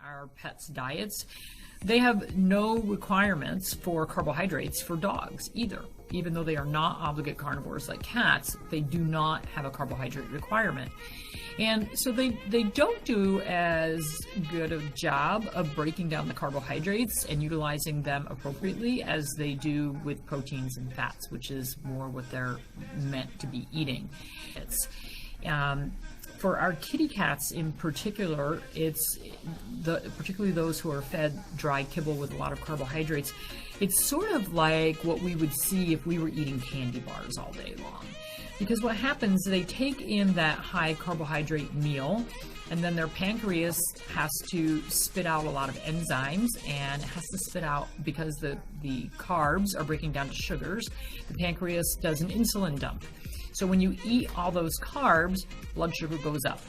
our pets' diets, they have no requirements for carbohydrates for dogs either. Even though they are not obligate carnivores like cats, they do not have a carbohydrate requirement. And so they don't do as good a job of breaking down the carbohydrates and utilizing them appropriately as they do with proteins and fats, which is more what they're meant to be eating. For our kitty cats in particular, particularly those who are fed dry kibble with a lot of carbohydrates, it's sort of like what we would see if we were eating candy bars all day long. Because what happens, they take in that high carbohydrate meal, and then their pancreas has to spit out a lot of enzymes, and it has to spit out, because the carbs are breaking down to sugars, the pancreas does an insulin dump. So when you eat all those carbs, blood sugar goes up.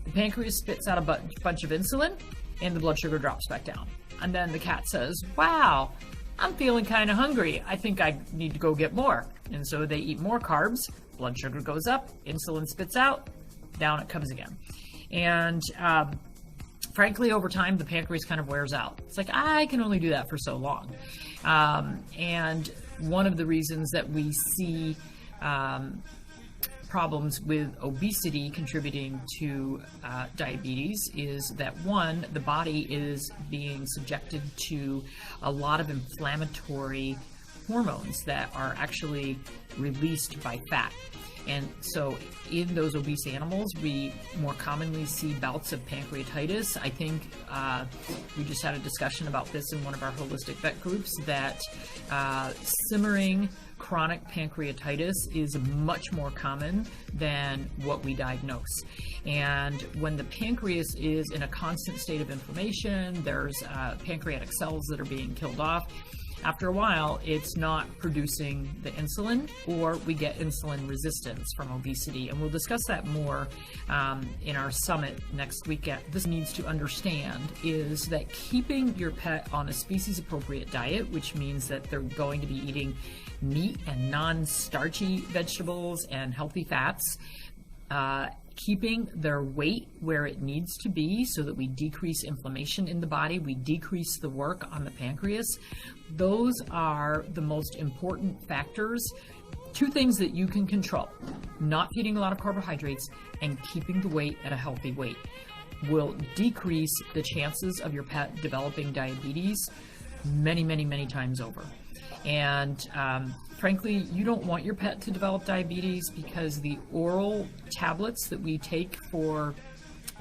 The pancreas spits out a bunch of insulin, and the blood sugar drops back down. And then the cat says, wow, I'm feeling kind of hungry. I think I need to go get more. And so they eat more carbs, blood sugar goes up, insulin spits out, down it comes again. And frankly, over time, the pancreas kind of wears out. It's like, I can only do that for so long. And one of the reasons that we see problems with obesity contributing to diabetes is that, one, the body is being subjected to a lot of inflammatory hormones that are actually released by fat. And so in those obese animals, we more commonly see bouts of pancreatitis. I think we just had a discussion about this in one of our holistic vet groups, that simmering chronic pancreatitis is much more common than what we diagnose. And when the pancreas is in a constant state of inflammation, there's pancreatic cells that are being killed off. After a while, it's not producing the insulin, or we get insulin resistance from obesity. And we'll discuss that more in our summit next weekend. This needs to understand is that keeping your pet on a species-appropriate diet, which means that they're going to be eating meat and non-starchy vegetables and healthy fats, keeping their weight where it needs to be so that we decrease inflammation in the body, we decrease the work on the pancreas. Those are the most important factors. Two things that you can control: not feeding a lot of carbohydrates and keeping the weight at a healthy weight will decrease the chances of your pet developing diabetes many, many, many times over. And frankly, you don't want your pet to develop diabetes, because the oral tablets that we take for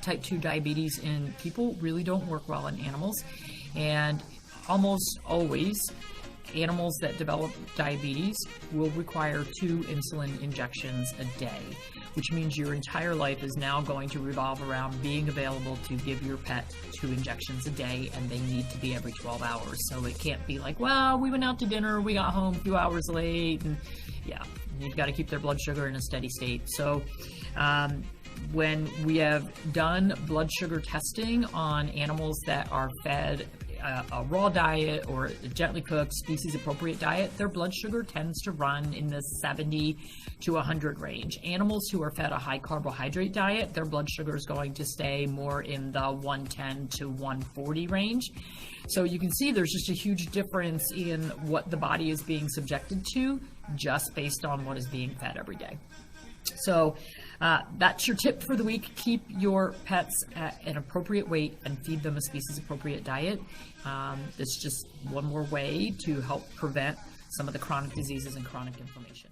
type 2 diabetes in people really don't work well in animals. And almost always, animals that develop diabetes will require 2 insulin injections a day, which means your entire life is now going to revolve around being available to give your pet 2 injections a day, and they need to be every 12 hours. So it can't be like, well, we went out to dinner, we got home a few hours late, and yeah, you've got to keep their blood sugar in a steady state. So when we have done blood sugar testing on animals that are fed a raw diet or a gently cooked species appropriate diet, their blood sugar tends to run in the 70 to 100 range. Animals who are fed a high carbohydrate diet, their blood sugar is going to stay more in the 110 to 140 range. So you can see there's just a huge difference in what the body is being subjected to just based on what is being fed every day. So that's your tip for the week. Keep your pets at an appropriate weight and feed them a species-appropriate diet. It's just one more way to help prevent some of the chronic diseases and chronic inflammation.